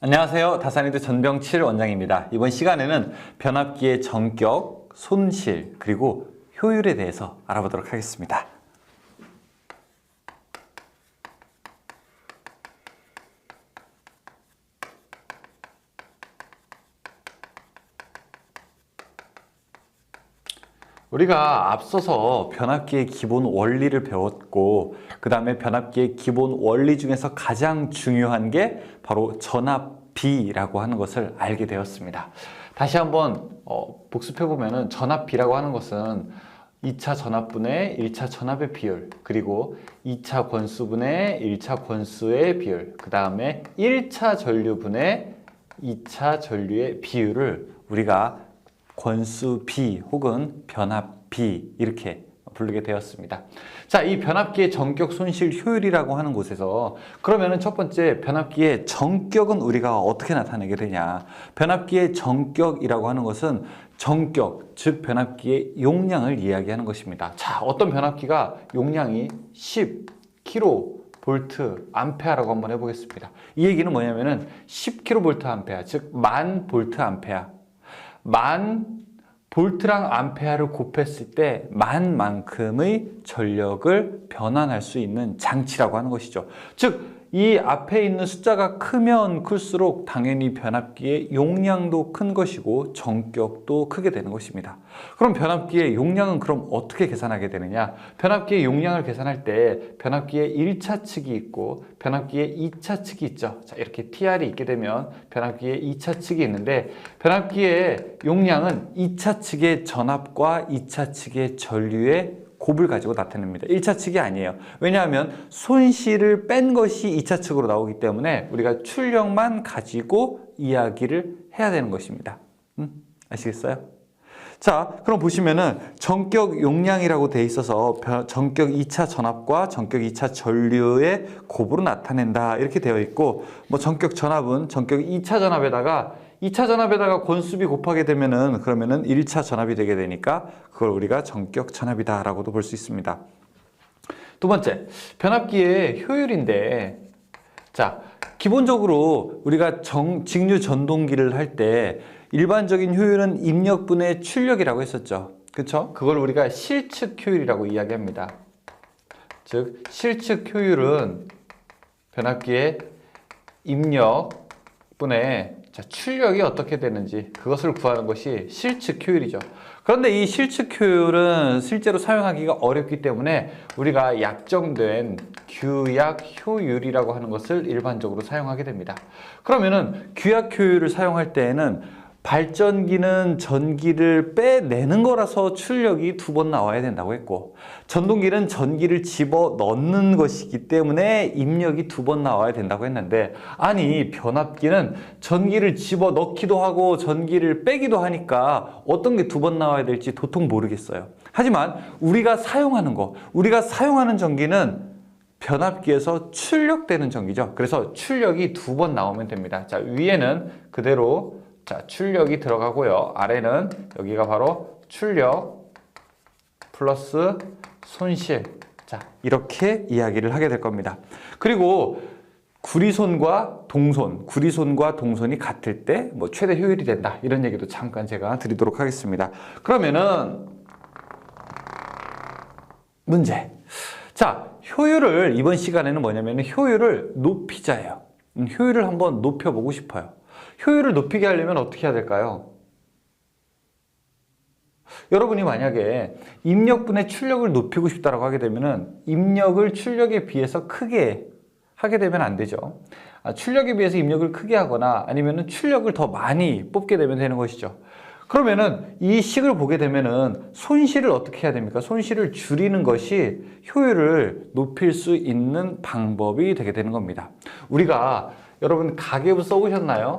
안녕하세요. 다산이드 전병칠 원장입니다. 이번 시간에는 변압기의 전격, 손실, 그리고 효율에 대해서 알아보도록 하겠습니다. 우리가 앞서서 변압기의 기본 원리를 배웠고, 그 다음에 변압기의 기본 원리 중에서 가장 중요한 게 바로 전압비라고 하는 것을 알게 되었습니다. 다시 한번 복습해보면 전압비라고 하는 것은 2차 전압분의 1차 전압의 비율, 그리고 2차 권수분의 1차 권수의 비율, 그 다음에 1차 전류분의 2차 전류의 비율을 우리가 권수비 혹은 변압비 이렇게 부르게 되었습니다. 자, 이 변압기의 전격 손실 효율이라고 하는 곳에서 그러면은 첫 번째 변압기의 전격은 우리가 어떻게 나타내게 되냐? 변압기의 전격이라고 하는 것은 전격, 즉 변압기의 용량을 이야기하는 것입니다. 자, 어떤 변압기가 용량이 10kV 암페어라고 한번 해보겠습니다. 이 얘기는 뭐냐면은 10kV 암페어, 즉 10,000V 암페어. 10,000V랑 암페어를 곱했을 때 10,000만큼의 전력을 변환할 수 있는 장치라고 하는 것이죠. 즉, 이 앞에 있는 숫자가 크면 클수록 당연히 변압기의 용량도 큰 것이고 전격도 크게 되는 것입니다. 그럼 변압기의 용량은 그럼 어떻게 계산하게 되느냐? 변압기의 용량을 계산할 때 변압기의 1차 측이 있고 변압기의 2차 측이 있죠. 자, 이렇게 TR이 있게 되면 변압기의 2차 측이 있는데 변압기의 용량은 2차 측의 전압과 2차 측의 전류의 곱을 가지고 나타냅니다. 1차 측이 아니에요. 왜냐하면 손실을 뺀 것이 2차 측으로 나오기 때문에 우리가 출력만 가지고 이야기를 해야 되는 것입니다. 아시겠어요? 자, 그럼 보시면은 전격 용량이라고 돼 있어서 전격 2차 전압과 전격 2차 전류의 곱으로 나타낸다 이렇게 되어 있고, 뭐 전격 전압은 전격 2차 전압에다가 권수비 곱하게 되면은 그러면은 1차 전압이 되게 되니까 그걸 우리가 전격 전압이다라고도 볼 수 있습니다. 두 번째, 변압기의 효율인데, 자, 기본적으로 우리가 직류 전동기를 할 때 일반적인 효율은 입력분의 출력이라고 했었죠. 그렇죠? 그걸 우리가 실측 효율이라고 이야기합니다. 즉, 실측 효율은 변압기의 입력분의 출력이 어떻게 되는지 그것을 구하는 것이 실측 효율이죠. 그런데 이 실측 효율은 실제로 사용하기가 어렵기 때문에 우리가 약정된 규약 효율이라고 하는 것을 일반적으로 사용하게 됩니다. 그러면은 규약 효율을 사용할 때에는 발전기는 전기를 빼내는 거라서 출력이 2번 나와야 된다고 했고, 전동기는 전기를 집어 넣는 것이기 때문에 입력이 2번 나와야 된다고 했는데, 아니 변압기는 전기를 집어 넣기도 하고 전기를 빼기도 하니까 어떤 게 2번 나와야 될지 도통 모르겠어요. 하지만 우리가 사용하는 전기는 변압기에서 출력되는 전기죠. 그래서 출력이 2번 나오면 됩니다. 자, 위에는 그대로 출력이 들어가고요. 아래는 여기가 바로 출력 플러스 손실. 자, 이렇게 이야기를 하게 될 겁니다. 그리고 구리손과 동손이 같을 때 뭐 최대 효율이 된다. 이런 얘기도 잠깐 제가 드리도록 하겠습니다. 그러면은 문제. 자, 효율을 이번 시간에는 뭐냐면 효율을 높이자예요. 효율을 한번 높여보고 싶어요. 효율을 높이게 하려면 어떻게 해야 될까요? 여러분이 만약에 입력분의 출력을 높이고 싶다고 하게 되면은 입력을 출력에 비해서 크게 하게 되면 안 되죠. 출력에 비해서 입력을 크게 하거나 아니면은 출력을 더 많이 뽑게 되면 되는 것이죠. 그러면은 이 식을 보게 되면은 손실을 어떻게 해야 됩니까? 손실을 줄이는 것이 효율을 높일 수 있는 방법이 되게 되는 겁니다. 우리가 여러분 가계부 써보셨나요?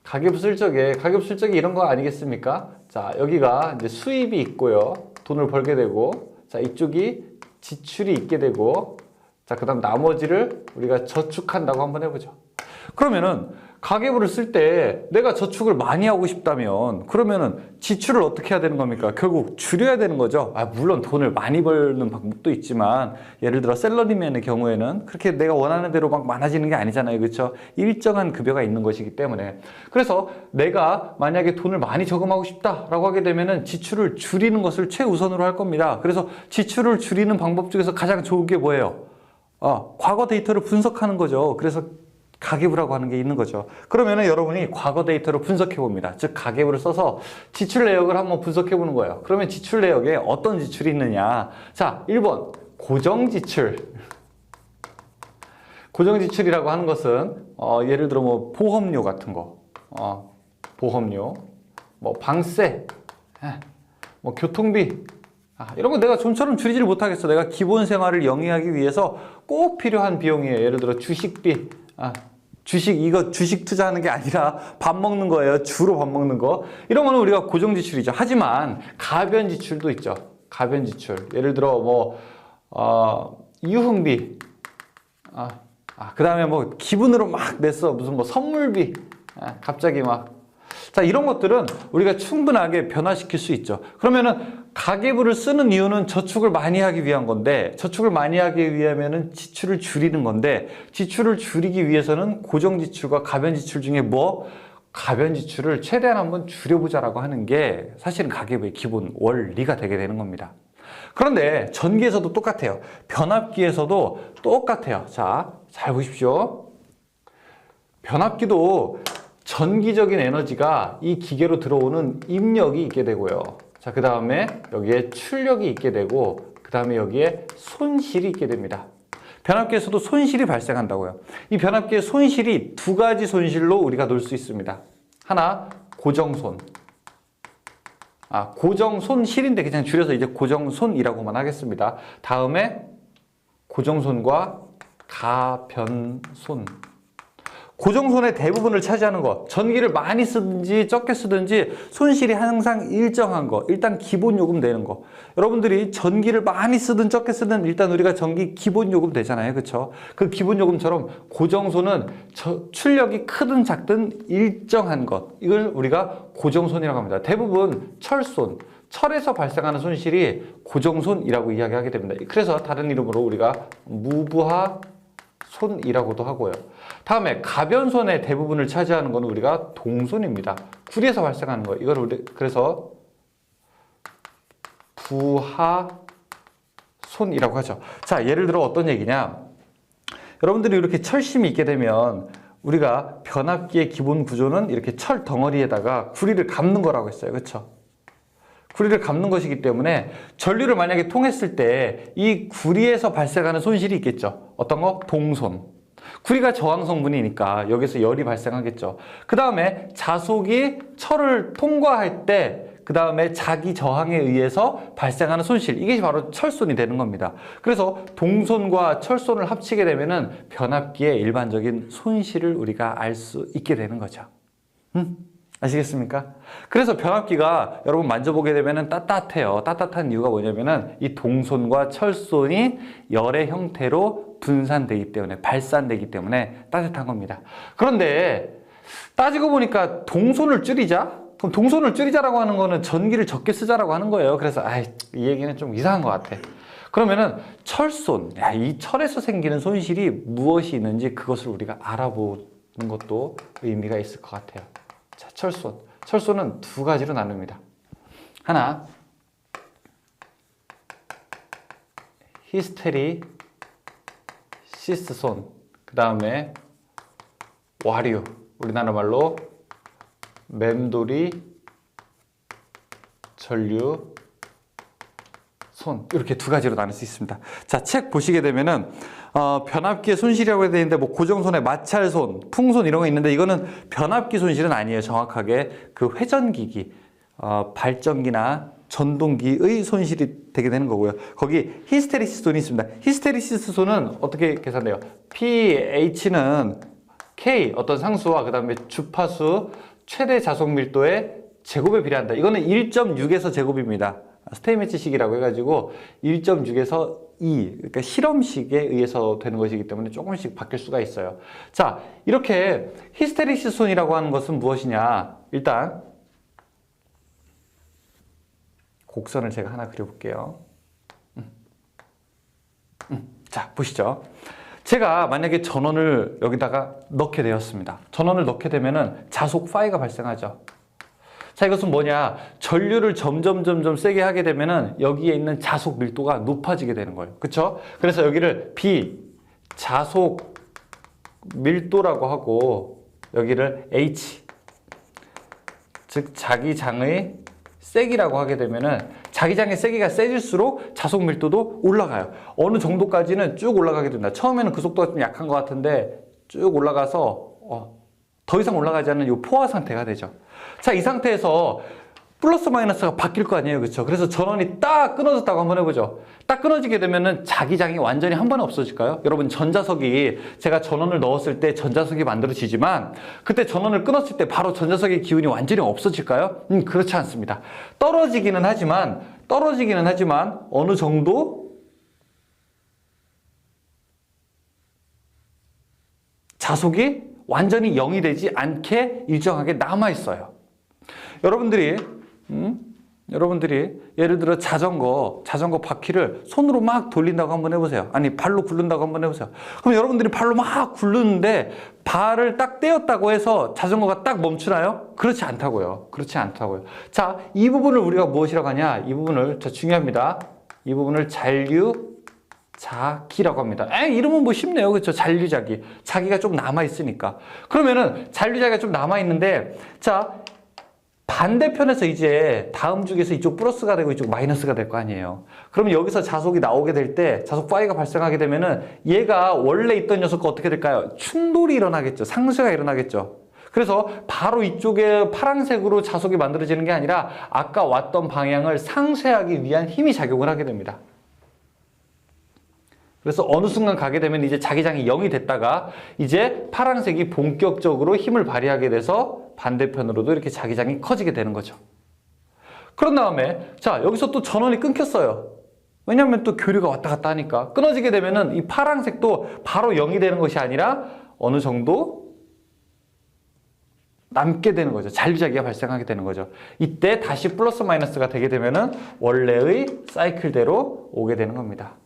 가계부 쓸 적에 이런 거 아니겠습니까? 자, 여기가 이제 수입이 있고요. 돈을 벌게 되고, 자, 이쪽이 지출이 있게 되고, 자, 그 다음 나머지를 우리가 저축한다고 한번 해보죠. 그러면은 가계부를 쓸 때 내가 저축을 많이 하고 싶다면 그러면은 지출을 어떻게 해야 되는 겁니까? 결국 줄여야 되는 거죠. 물론 돈을 많이 벌는 방법도 있지만 예를 들어 샐러리맨의 경우에는 그렇게 내가 원하는 대로 막 많아지는 게 아니잖아요. 그렇죠? 일정한 급여가 있는 것이기 때문에. 그래서 내가 만약에 돈을 많이 저금하고 싶다라고 하게 되면은 지출을 줄이는 것을 최우선으로 할 겁니다. 그래서 지출을 줄이는 방법 중에서 가장 좋은 게 뭐예요? 과거 데이터를 분석하는 거죠. 그래서 가계부라고 하는 게 있는 거죠. 그러면은 여러분이 과거 데이터를 분석해 봅니다. 즉 가계부를 써서 지출 내역을 한번 분석해 보는 거예요. 그러면 지출 내역에 어떤 지출이 있느냐. 자, 1번 고정 지출. 고정 지출이라고 하는 것은 예를 들어 뭐 보험료 같은 거, 보험료, 뭐 방세, 뭐 교통비, 이런 거 내가 좀처럼 줄이지를 못하겠어. 내가 기본 생활을 영위하기 위해서 꼭 필요한 비용이에요. 예를 들어 주식비, 이거 주식 투자하는 게 아니라 밥 먹는 거예요. 주로 밥 먹는 거. 이런 거는 우리가 고정 지출이죠. 하지만 가변 지출도 있죠. 가변 지출. 예를 들어 뭐 유흥비, 그 다음에 뭐 기분으로 막 냈어. 무슨 뭐 선물비, 갑자기 막. 자, 이런 것들은 우리가 충분하게 변화시킬 수 있죠. 그러면은 가계부를 쓰는 이유는 저축을 많이 하기 위한 건데, 저축을 많이 하기 위하면은 지출을 줄이는 건데, 지출을 줄이기 위해서는 고정 지출과 가변 지출 중에 가변 지출을 최대한 한번 줄여보자라고 하는 게 사실은 가계부의 기본 원리가 되게 되는 겁니다. 그런데 전기에서도 똑같아요. 변압기에서도 똑같아요. 자, 잘 보십시오. 변압기도 전기적인 에너지가 이 기계로 들어오는 입력이 있게 되고요. 자, 그 다음에 여기에 출력이 있게 되고, 그 다음에 여기에 손실이 있게 됩니다. 변압기에서도 손실이 발생한다고요. 이 변압기의 손실이 두 가지 손실로 우리가 놓을 수 있습니다. 하나, 고정손. 고정손실인데 그냥 줄여서 이제 고정손이라고만 하겠습니다. 다음에 고정손과 가변손. 고정손의 대부분을 차지하는 것, 전기를 많이 쓰든지 적게 쓰든지 손실이 항상 일정한 거, 일단 기본 요금 내는 거. 여러분들이 전기를 많이 쓰든 적게 쓰든 일단 우리가 전기 기본 요금 되잖아요. 그렇죠? 그 기본 요금처럼 고정손은 출력이 크든 작든 일정한 것. 이걸 우리가 고정손이라고 합니다. 대부분 철손, 철에서 발생하는 손실이 고정손이라고 이야기하게 됩니다. 그래서 다른 이름으로 우리가 무부하 손이라고도 하고요. 다음에 가변손의 대부분을 차지하는 것은 우리가 동손입니다. 구리에서 발생하는 거. 이걸 우리 그래서 부하손이라고 하죠. 자, 예를 들어 어떤 얘기냐? 여러분들이 이렇게 철심이 있게 되면 우리가 변압기의 기본 구조는 이렇게 철 덩어리에다가 구리를 감는 거라고 했어요. 그렇죠? 구리를 감는 것이기 때문에 전류를 만약에 통했을 때 이 구리에서 발생하는 손실이 있겠죠. 어떤 거? 동손. 구리가 저항 성분이니까 여기서 열이 발생하겠죠. 그 다음에 자속이 철을 통과할 때 그 다음에 자기 저항에 의해서 발생하는 손실, 이게 바로 철손이 되는 겁니다. 그래서 동손과 철손을 합치게 되면은 변압기의 일반적인 손실을 우리가 알 수 있게 되는 거죠. 아시겠습니까? 그래서 변압기가 여러분 만져보게 되면은 따뜻해요. 따뜻한 이유가 뭐냐면은 이 동손과 철손이 열의 형태로 분산되기 때문에, 발산되기 때문에 따뜻한 겁니다. 그런데 따지고 보니까 동손을 줄이자? 그럼 동손을 줄이자라고 하는 거는 전기를 적게 쓰자라고 하는 거예요. 그래서 이 얘기는 좀 이상한 것 같아. 그러면은 철손, 이 철에서 생기는 손실이 무엇이 있는지 그것을 우리가 알아보는 것도 의미가 있을 것 같아요. 자, 철손. 철손은 두 가지로 나눕니다. 하나, 히스테리시스손. 그 다음에 와류. 우리나라 말로 맴돌이 전류 손. 이렇게 두 가지로 나눌 수 있습니다. 자, 책 보시게 되면은 변압기의 손실이라고 해야 되는데 뭐 고정손에 마찰손, 풍손 이런 거 있는데 이거는 변압기 손실은 아니에요. 정확하게 그 회전기기, 발전기나 전동기의 손실이 되게 되는 거고요. 거기 히스테리시스손이 있습니다. 히스테리시스손은 어떻게 계산돼요? pH는 K 어떤 상수와 그 다음에 주파수 최대 자속 밀도의 제곱에 비례한다. 이거는 1.6에서 제곱입니다. 스테이메츠식이라고 해가지고 1.6에서 2, 그러니까 실험식에 의해서 되는 것이기 때문에 조금씩 바뀔 수가 있어요. 자, 이렇게 히스테리시스 손이라고 하는 것은 무엇이냐? 일단 곡선을 제가 하나 그려볼게요. 자, 보시죠. 제가 만약에 전원을 여기다가 넣게 되었습니다. 전원을 넣게 되면은 자속 파이가 발생하죠. 자, 이것은 뭐냐? 전류를 점점 세게 하게 되면은 여기에 있는 자속 밀도가 높아지게 되는 거예요. 그렇죠? 그래서 여기를 비자속 밀도라고 하고 여기를 H, 즉 자기장의 세기라고 하게 되면은 자기장의 세기가 세질수록 자속 밀도도 올라가요. 어느 정도까지는 쭉 올라가게 된다. 처음에는 그 속도가 좀 약한 것 같은데 쭉 올라가서 더 이상 올라가지 않는 이 포화 상태가 되죠. 자, 이 상태에서 플러스 마이너스가 바뀔 거 아니에요. 그렇죠? 그래서 전원이 딱 끊어졌다고 한번 해보죠. 딱 끊어지게 되면은 자기장이 완전히 한 번에 없어질까요? 여러분, 전자석이 제가 전원을 넣었을 때 전자석이 만들어지지만 그때 전원을 끊었을 때 바로 전자석의 기운이 완전히 없어질까요? 그렇지 않습니다. 떨어지기는 하지만 어느 정도 자속이 완전히 0이 되지 않게 일정하게 남아있어요. 여러분들이 예를 들어 자전거 바퀴를 손으로 막 돌린다고 한번 해보세요. 아니, 발로 굴른다고 한번 해보세요. 그럼 여러분들이 발로 막 굴르는데 발을 딱 떼었다고 해서 자전거가 딱 멈추나요? 그렇지 않다고요. 자, 이 부분을 우리가 무엇이라고 하냐? 이 부분을, 중요합니다. 이 부분을 잔류자기라고 합니다. 이름은 뭐 쉽네요. 그렇죠? 잔류자기. 자기가 좀 남아있으니까. 그러면은 잔류자기가 좀 남아있는데, 자, 반대편에서 이제 다음 주기에서 이쪽 플러스가 되고 이쪽 마이너스가 될 거 아니에요. 그러면 여기서 자속이 나오게 될 때, 자속 파이가 발생하게 되면은 얘가 원래 있던 녀석과 어떻게 될까요? 충돌이 일어나겠죠. 상쇄가 일어나겠죠. 그래서 바로 이쪽에 파란색으로 자속이 만들어지는 게 아니라 아까 왔던 방향을 상쇄하기 위한 힘이 작용을 하게 됩니다. 그래서 어느 순간 가게 되면 이제 자기장이 0이 됐다가 이제 파란색이 본격적으로 힘을 발휘하게 돼서 반대편으로도 이렇게 자기장이 커지게 되는 거죠. 그런 다음에 자, 여기서 또 전원이 끊겼어요. 왜냐하면 또 교류가 왔다 갔다 하니까. 끊어지게 되면은 이 파란색도 바로 0이 되는 것이 아니라 어느 정도 남게 되는 거죠. 잔류자기가 발생하게 되는 거죠. 이때 다시 플러스 마이너스가 되게 되면은 원래의 사이클대로 오게 되는 겁니다.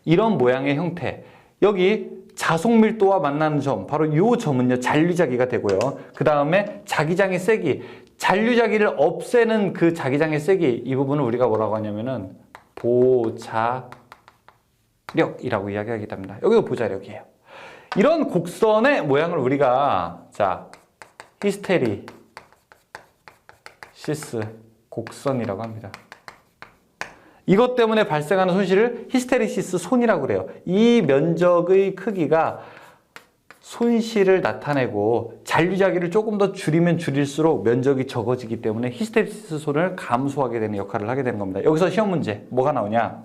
이런 모양의 형태, 여기 자속 밀도와 만나는 점, 바로 이 점은요 잔류자기가 되고요. 그 다음에 자기장의 세기, 잔류자기를 없애는 그 자기장의 세기, 이 부분을 우리가 뭐라고 하냐면은 보자력이라고 이야기하게 됩니다. 여기가 보자력이에요. 이런 곡선의 모양을 우리가 자 히스테리시스 곡선이라고 합니다. 이것 때문에 발생하는 손실을 히스테리시스 손이라고 그래요. 이 면적의 크기가 손실을 나타내고 잔류자기를 조금 더 줄이면 줄일수록 면적이 적어지기 때문에 히스테리시스 손을 감소하게 되는 역할을 하게 되는 겁니다. 여기서 시험 문제 뭐가 나오냐?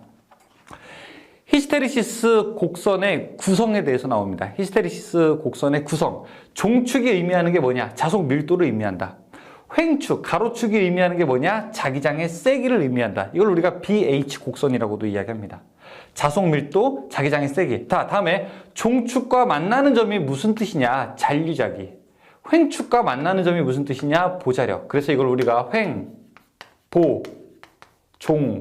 히스테리시스 곡선의 구성에 대해서 나옵니다. 히스테리시스 곡선의 구성. 종축이 의미하는 게 뭐냐? 자속 밀도를 의미한다. 횡축, 가로축이 의미하는 게 뭐냐? 자기장의 세기를 의미한다. 이걸 우리가 BH 곡선이라고도 이야기합니다. 자속 밀도, 자기장의 세기. 다음에 종축과 만나는 점이 무슨 뜻이냐? 잔류자기. 횡축과 만나는 점이 무슨 뜻이냐? 보자력. 그래서 이걸 우리가 횡, 보, 종,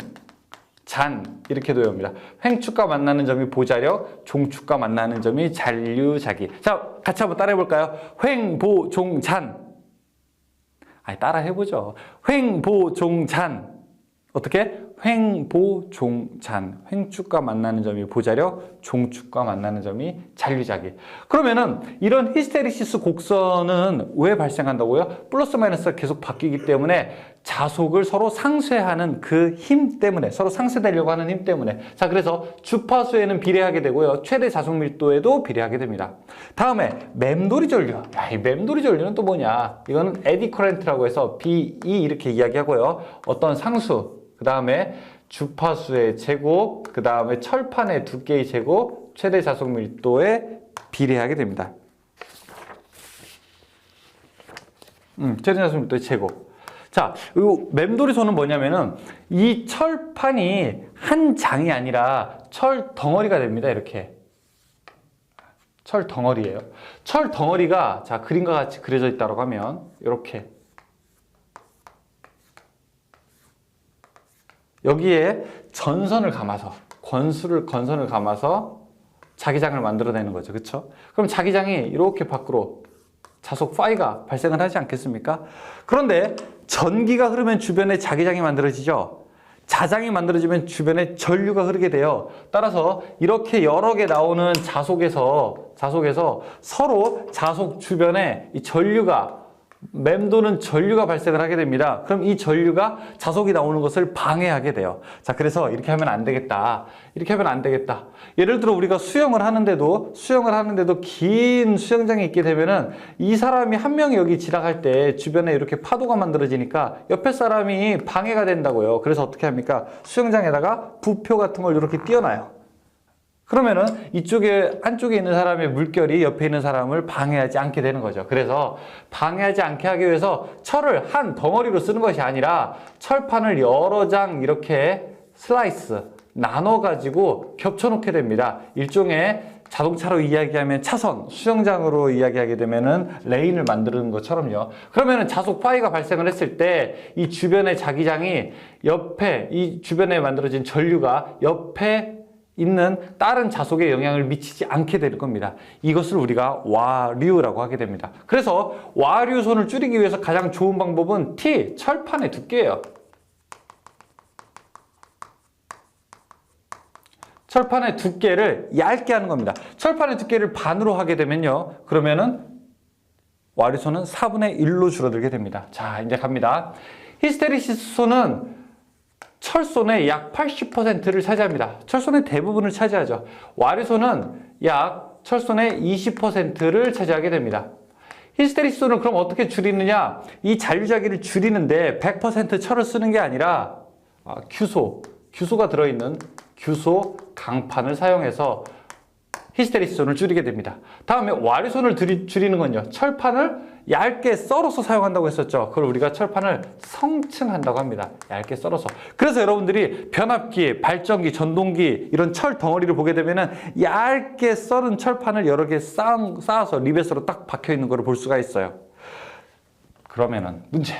잔 이렇게 외웁니다. 횡축과 만나는 점이 보자력, 종축과 만나는 점이 잔류자기. 자, 같이 한번 따라해 볼까요? 횡, 보, 종, 잔. 따라 해보죠. 횡, 보, 종, 잔. 어떻게? 횡, 보, 종, 잔. 횡축과 만나는 점이 보자력, 종축과 만나는 점이 잔류자기. 그러면은 이런 히스테리시스 곡선은 왜 발생한다고요? 플러스 마이너스가 계속 바뀌기 때문에 자속을 서로 상쇄하는 그 힘 때문에, 서로 상쇄되려고 하는 힘 때문에. 자, 그래서 주파수에는 비례하게 되고요. 최대 자속 밀도에도 비례하게 됩니다. 다음에 맴돌이 전류. 이 맴돌이 전류는 또 뭐냐? 이거는 에디 커런트라고 해서 BE 이렇게 이야기하고요. 어떤 상수, 그 다음에 주파수의 제곱, 그 다음에 철판의 두께의 제곱, 최대 자속 밀도에 비례하게 됩니다. 최대 자속 밀도의 제곱. 자, 이 맴돌이소는 뭐냐면은 이 철판이 한 장이 아니라 철 덩어리가 됩니다. 이렇게. 철 덩어리예요. 철 덩어리가 자, 그림과 같이 그려져 있다고 하면 이렇게 여기에 전선을 감아서 건선을 감아서 자기장을 만들어내는 거죠. 그렇죠? 그럼 자기장이 이렇게 밖으로 자속 파이가 발생을 하지 않겠습니까? 그런데 전기가 흐르면 주변에 자기장이 만들어지죠. 자장이 만들어지면 주변에 전류가 흐르게 돼요. 따라서 이렇게 여러 개 나오는 자속에서 서로 자속 주변에 이 전류가 맴도는 전류가 발생을 하게 됩니다. 그럼 이 전류가 자속이 나오는 것을 방해하게 돼요. 자, 그래서 이렇게 하면 안 되겠다. 이렇게 하면 안 되겠다. 예를 들어 우리가 수영을 하는데도 긴 수영장에 있게 되면은 이 사람이 한 명이 여기 지나갈 때 주변에 이렇게 파도가 만들어지니까 옆에 사람이 방해가 된다고요. 그래서 어떻게 합니까? 수영장에다가 부표 같은 걸 이렇게 띄워놔요. 그러면은 한쪽에 있는 사람의 물결이 옆에 있는 사람을 방해하지 않게 되는 거죠. 그래서 방해하지 않게 하기 위해서 철을 한 덩어리로 쓰는 것이 아니라 철판을 여러 장 이렇게 나눠가지고 겹쳐놓게 됩니다. 일종의 자동차로 이야기하면 차선, 수영장으로 이야기하게 되면은 레인을 만드는 것처럼요. 그러면은 자속 파이가 발생을 했을 때 이 주변의 자기장이 이 주변에 만들어진 전류가 옆에 있는 다른 자속에 영향을 미치지 않게 될 겁니다. 이것을 우리가 와류라고 하게 됩니다. 그래서 와류손을 줄이기 위해서 가장 좋은 방법은 철판의 두께예요. 철판의 두께를 얇게 하는 겁니다. 철판의 두께를 반으로 하게 되면요. 그러면은 와류손은 4분의 1로 줄어들게 됩니다. 자, 이제 갑니다. 히스테리시스손은 철손의 약 80%를 차지합니다. 철손의 대부분을 차지하죠. 와류손은 약 철손의 20%를 차지하게 됩니다. 히스테리시손을 그럼 어떻게 줄이느냐? 이 잔류자기를 줄이는데 100% 철을 쓰는 게 아니라 규소가 들어있는 규소 강판을 사용해서 히스테리시손을 줄이게 됩니다. 다음에 와류손을 줄이는 건요. 철판을 얇게 썰어서 사용한다고 했었죠. 그걸 우리가 철판을 성층한다고 합니다. 얇게 썰어서. 그래서 여러분들이 변압기, 발전기, 전동기 이런 철 덩어리를 보게 되면은 얇게 썰은 철판을 여러 개 쌓아서 리벳으로 딱 박혀 있는 걸 볼 수가 있어요. 그러면은 문제.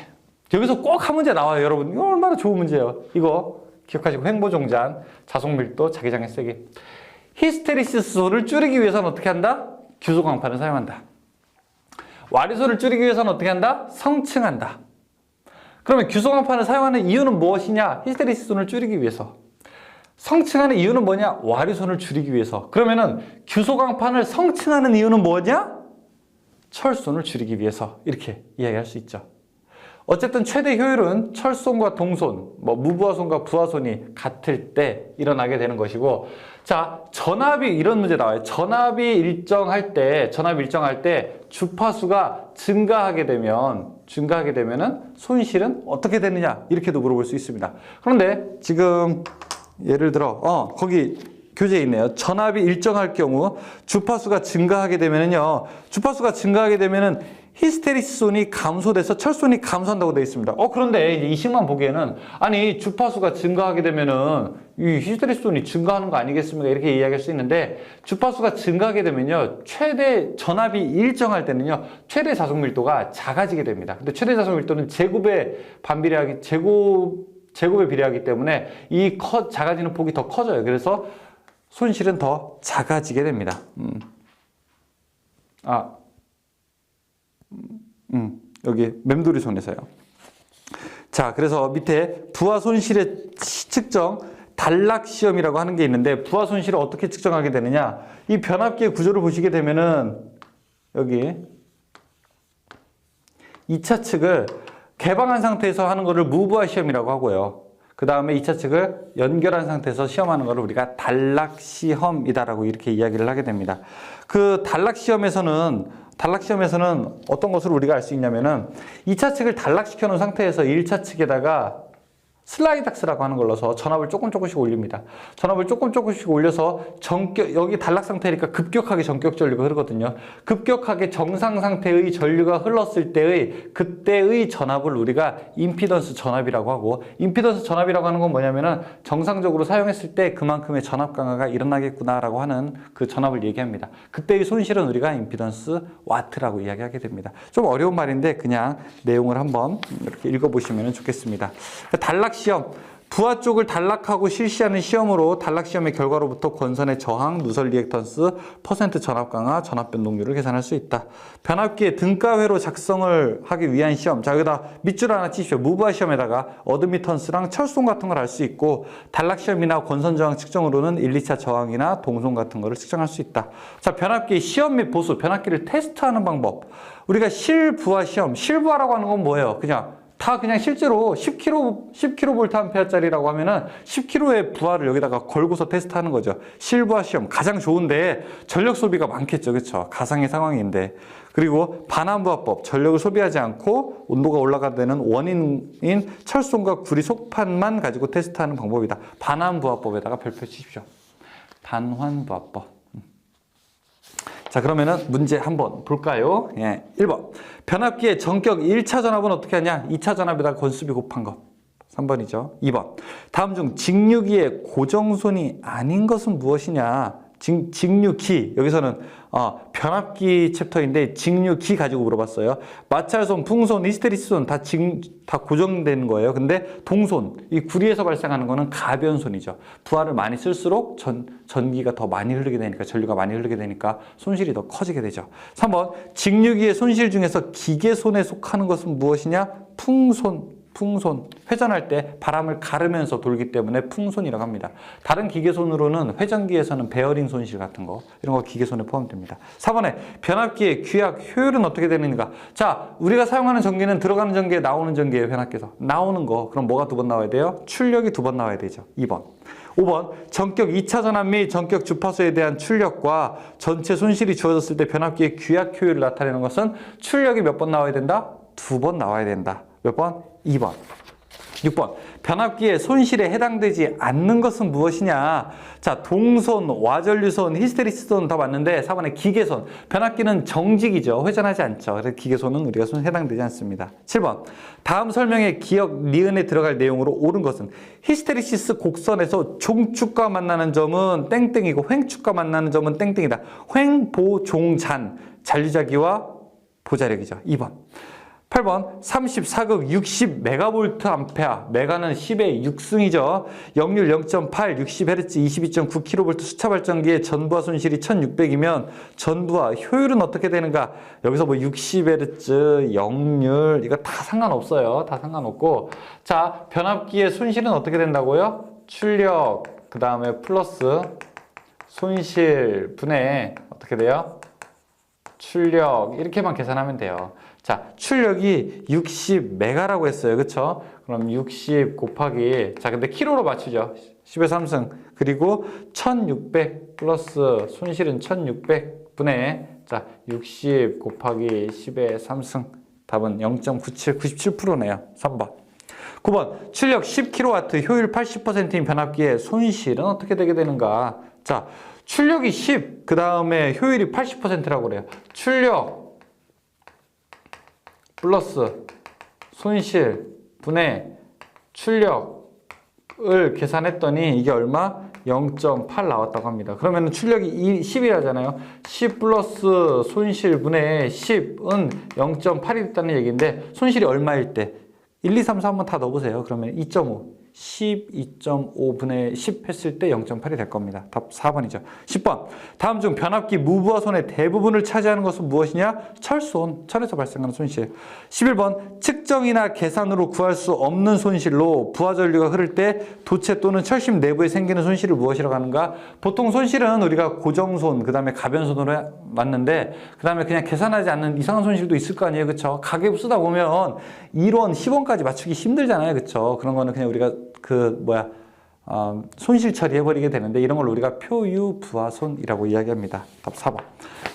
여기서 꼭 한 문제 나와요, 여러분. 이거 얼마나 좋은 문제예요. 이거 기억하시고 횡보종잔, 자속밀도, 자기장의 세기. 히스테리시스손을 줄이기 위해서는 어떻게 한다? 규소강판을 사용한다. 와류손을 줄이기 위해서는 어떻게 한다? 성층한다. 그러면 규소강판을 사용하는 이유는 무엇이냐? 히스테리시스손을 줄이기 위해서. 성층하는 이유는 뭐냐? 와류손을 줄이기 위해서. 그러면은 규소강판을 성층하는 이유는 뭐냐? 철손을 줄이기 위해서. 이렇게 이야기할 수 있죠. 어쨌든 최대 효율은 철손과 동손, 무부하손과 부하손이 같을 때 일어나게 되는 것이고, 자, 전압이 이런 문제 나와요. 전압이 일정할 때 주파수가 증가하게 되면은 손실은 어떻게 되느냐? 이렇게도 물어볼 수 있습니다. 그런데 지금 예를 들어 거기 교재에 있네요. 전압이 일정할 경우 주파수가 증가하게 되면은요. 히스테리시손이 감소돼서 철손이 감소한다고 되어 있습니다. 그런데 이제 이 식만 보기에는 아니 주파수가 증가하게 되면은 이 히스테리시손이 증가하는 거 아니겠습니까? 이렇게 이야기할 수 있는데 제곱수가 증가하게 되면요. 최대 전압이 일정할 때는요. 최대 자속 밀도가 작아지게 됩니다. 근데 최대 자속 밀도는 제곱에 비례하기 때문에 이 작아지는 폭이 더 커져요. 그래서 손실은 더 작아지게 됩니다. 여기 맴돌이 손에서요. 자, 그래서 밑에 부하 손실의 측정 단락 시험이라고 하는 게 있는데 부하 손실을 어떻게 측정하게 되느냐? 이 변압기의 구조를 보시게 되면은 여기 2차 측을 개방한 상태에서 하는 거를 무부하 시험이라고 하고요. 그 다음에 2차 측을 연결한 상태에서 시험하는 거를 우리가 단락 시험이다라고 이렇게 이야기를 하게 됩니다. 그 단락 시험에서는 어떤 것을 우리가 알 수 있냐면은 2차 측을 단락시켜 놓은 상태에서 1차 측에다가 슬라이닥스라고 하는 걸 넣어서 전압을 조금씩 올립니다. 전압을 조금씩 올려서 여기 단락 상태니까 급격하게 전격 전류가 흐르거든요. 급격하게 정상 상태의 전류가 흘렀을 때의 그때의 전압을 우리가 임피던스 전압이라고 하고, 임피던스 전압이라고 하는 건 뭐냐면은 정상적으로 사용했을 때 그만큼의 전압 강화가 일어나겠구나라고 하는 그 전압을 얘기합니다. 그때의 손실은 우리가 임피던스 와트라고 이야기하게 됩니다. 좀 어려운 말인데 그냥 내용을 한번 이렇게 읽어보시면 좋겠습니다. 단락 시험, 부하 쪽을 단락하고 실시하는 시험으로 단락 시험의 결과로부터 권선의 저항, 누설 리액턴스, 퍼센트 전압 강화, 전압 변동률을 계산할 수 있다. 변압기의 등가회로 작성을 하기 위한 시험. 자, 여기다 밑줄 하나 치십시오. 무부하 시험에다가 어드미턴스랑 철송 같은 걸 알 수 있고, 단락 시험이나 권선 저항 측정으로는 1, 2차 저항이나 동송 같은 거를 측정할 수 있다. 자, 변압기의 시험 및 보수, 변압기를 테스트하는 방법. 우리가 실부하 시험, 실부하라고 하는 건 뭐예요? 그냥 실제로 10kVA짜리라고 하면은 10kg의 부하를 여기다가 걸고서 테스트하는 거죠. 실부하 시험 가장 좋은데 전력 소비가 많겠죠. 그렇죠? 가상의 상황인데. 그리고 반환부하법, 전력을 소비하지 않고 온도가 올라가는 원인인 철송과 구리 속판만 가지고 테스트하는 방법이다. 반환부하법에다가 별표 치십시오. 반환부하법. 자, 그러면은 문제 한번 볼까요? 예, 1번. 변압기의 전격 1차 전압은 어떻게 하냐? 2차 전압에다가 권수비 곱한 거. 3번이죠. 2번. 다음 중 직류기의 고정손이 아닌 것은 무엇이냐? 직류기. 여기서는 변압기 챕터인데 직류기 가지고 물어봤어요. 마찰손, 풍손, 히스테리스손 다 고정된 거예요. 근데 동손, 이 구리에서 발생하는 거는 가변손이죠. 부하를 많이 쓸수록 전기가 더 많이 흐르게 되니까, 전류가 많이 흐르게 되니까 손실이 더 커지게 되죠. 3번. 직류기의 손실 중에서 기계손에 속하는 것은 무엇이냐? 풍손. 회전할 때 바람을 가르면서 돌기 때문에 풍손이라고 합니다. 다른 기계손으로는 회전기에서는 베어링 손실 같은 거, 이런 거 기계손에 포함됩니다. 4번에 변압기의 귀약 효율은 어떻게 되는가? 자, 우리가 사용하는 전기는 들어가는 전기에 나오는 전기예요. 변압기에서 나오는 거, 그럼 뭐가 2번 나와야 돼요? 출력이 2번 나와야 되죠. 2번. 5번. 전격 2차 전압 및 전격 주파수에 대한 출력과 전체 손실이 주어졌을 때 변압기의 귀약 효율을 나타내는 것은 출력이 몇 번 나와야 된다? 2번 나와야 된다. 몇 번? 2번. 6번. 변압기의 손실에 해당되지 않는 것은 무엇이냐? 자, 동손, 와전류손, 히스테리스손 다 맞는데 4번에 기계손. 변압기는 정직이죠. 회전하지 않죠. 그래서 기계손은 우리가 해당되지 않습니다. 7번. 다음 설명의 기억, 니은에 들어갈 내용으로 옳은 것은 히스테리시스 곡선에서 종축과 만나는 점은 땡땡이고 횡축과 만나는 점은 땡땡이다. 횡보종잔. 잔류자기와 보자력이죠. 2번. 8번 34극 60메가볼트 암페아, 메가는 10의 6승이죠. 역률 0.8, 60Hz, 22.9kV 수차 발전기의 전부하 손실이 1600이면 전부하 효율은 어떻게 되는가? 여기서 뭐 60Hz, 역률 이거 다 상관없어요. 다 상관없고, 자, 변압기의 손실은 어떻게 된다고요? 출력, 그 다음에 플러스 손실 분의 어떻게 돼요? 출력, 이렇게만 계산하면 돼요. 자, 출력이 60메가라고 했어요. 그쵸? 그럼 60 곱하기, 자, 근데 킬로로 맞추죠. 10의 3승. 그리고 1600 플러스 손실은 1600분의, 자, 60 곱하기 10의 3승. 답은 0.97, 97%네요. 3번. 9번. 출력 10kW, 효율 80%인 변압기의 손실은 어떻게 되게 되는가? 자, 출력이 10, 그 다음에 효율이 80%라고 그래요. 출력 플러스 손실 분의 출력을 계산했더니 이게 얼마? 0.8 나왔다고 합니다. 그러면 출력이 10이라잖아요. 10 플러스 손실 분의 10은 0.8이 됐다는 얘기인데, 손실이 얼마일 때? 1, 2, 3, 4 한번 다 넣어보세요. 그러면 2.5. 12.5분의 10 했을 때 0.8이 될 겁니다. 답 4번이죠. 10번. 다음 중 변압기 무부하손의 대부분을 차지하는 것은 무엇이냐? 철손. 철에서 발생하는 손실. 11번. 측정이나 계산으로 구할 수 없는 손실로 부하전류가 흐를 때 도체 또는 철심 내부에 생기는 손실을 무엇이라고 하는가? 보통 손실은 우리가 고정손, 그 다음에 가변손으로 맞는데, 그 다음에 그냥 계산하지 않는 이상한 손실도 있을 거 아니에요. 그쵸? 가계부 쓰다 보면 1원, 10원까지 맞추기 힘들잖아요. 그쵸? 그런 거는 그냥 우리가 손실 처리해버리게 되는데 이런 걸 우리가 표유부하손이라고 이야기합니다. 답 4번.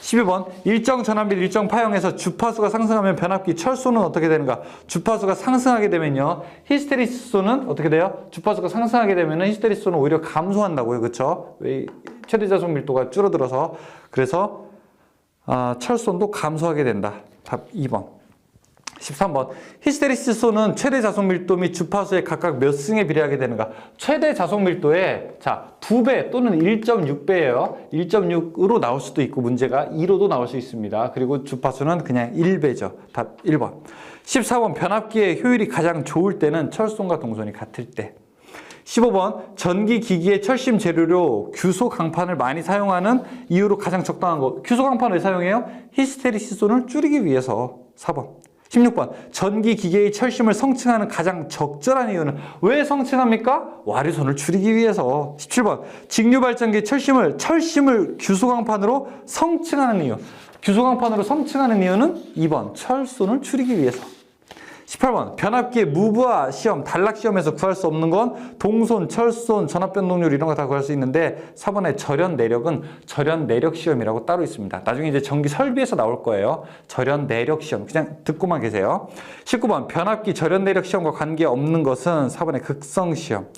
12번 일정 전압밀 일정 파형에서 주파수가 상승하면 변압기 철소는 어떻게 되는가? 주파수가 상승하게 되면요. 히스테리시스소는 어떻게 돼요? 주파수가 상승하게 되면 히스테리시소는 오히려 감소한다고요. 그렇죠? 왜 최대 자속 밀도가 줄어들어서 그래서 철손도 감소하게 된다. 답 2번. 13번 히스테리시스소는 최대 자속 밀도 및 주파수에 각각 몇 승에 비례하게 되는가? 최대 자속 밀도에 2배 또는 1.6배예요. 1.6으로 나올 수도 있고 문제가 2로도 나올 수 있습니다. 그리고 주파수는 그냥 1배죠. 답 1번. 14번 변압기의 효율이 가장 좋을 때는 철손과 동손이 같을 때. 15번 전기 기기의 철심 재료로 규소 강판을 많이 사용하는 이유로 가장 적당한 거. 규소 강판을 왜 사용해요? 히스테리시스소를 줄이기 위해서. 4번. 16번 전기 기계의 철심을 성층하는 가장 적절한 이유는 왜 성층합니까? 와류선을 줄이기 위해서. 17번 직류발전기의 철심을 규소강판으로 성층하는 이유. 규소강판으로 성층하는 이유는 2번 철손을 줄이기 위해서. 18번 변압기의 무브화 시험, 단락 시험에서 구할 수 없는 건 동손, 철손, 전압 변동률 이런 거 다 구할 수 있는데 4번의 절연 내력은 절연 내력 시험이라고 따로 있습니다. 나중에 이제 전기 설비에서 나올 거예요. 절연 내력 시험. 그냥 듣고만 계세요. 19번 변압기 절연 내력 시험과 관계없는 것은 4번의 극성 시험.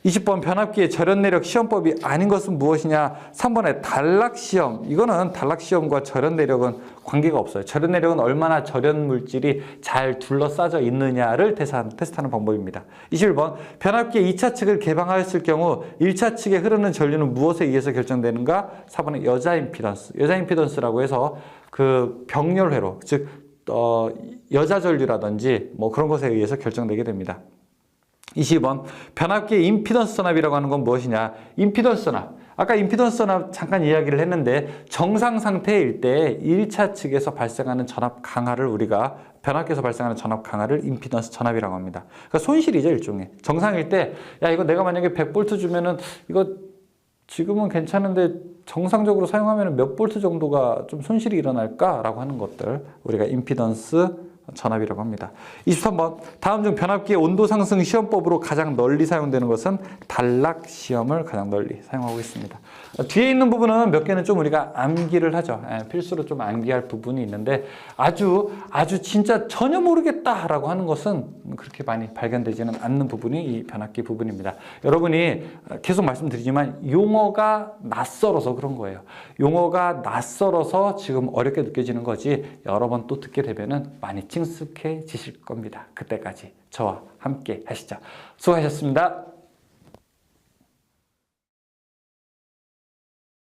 20번 변압기의 절연 내력 시험법이 아닌 것은 무엇이냐? 3번의 단락 시험. 이거는 단락 시험과 절연 내력은 관계가 없어요. 절연 내력은 얼마나 절연 물질이 잘 둘러싸져 있느냐를 테스트하는 방법입니다. 21번 변압기의 2차 측을 개방하였을 경우 1차 측에 흐르는 전류는 무엇에 의해서 결정되는가? 4번의 여자 임피던스. 여자 임피던스라고 해서 그 병렬회로, 즉 여자 전류라든지 뭐 그런 것에 의해서 결정되게 됩니다. 22번 변압기의 임피던스 전압이라고 하는 건 무엇이냐? 임피던스 전압. 아까 임피던스 전압 잠깐 이야기를 했는데 정상 상태일 때 1차 측에서 발생하는 전압 강하를 우리가 변압기에서 발생하는 전압 강하를 임피던스 전압이라고 합니다. 그러니까 손실이죠, 일종의. 정상일 때 야 이거 내가 만약에 100V 주면은 이거 지금은 괜찮은데 정상적으로 사용하면 몇 볼트 정도가 좀 손실이 일어날까라고 하는 것들 우리가 임피던스 전압이라고 합니다. 23번 다음 중 변압기의 온도 상승 시험법으로 가장 널리 사용되는 것은 단락 시험을 가장 널리 사용하고 있습니다. 뒤에 있는 부분은 몇 개는 좀 우리가 암기를 하죠. 필수로 좀 암기할 부분이 있는데 아주 진짜 전혀 모르겠다라고 하는 것은 그렇게 많이 발견되지는 않는 부분이 이 변압기 부분입니다. 여러분이 계속 말씀드리지만 용어가 낯설어서 그런 거예요. 용어가 낯설어서 지금 어렵게 느껴지는 거지 여러 번 또 듣게 되면은 많이 친숙해지실 겁니다. 그때까지 저와 함께 하시죠. 수고하셨습니다.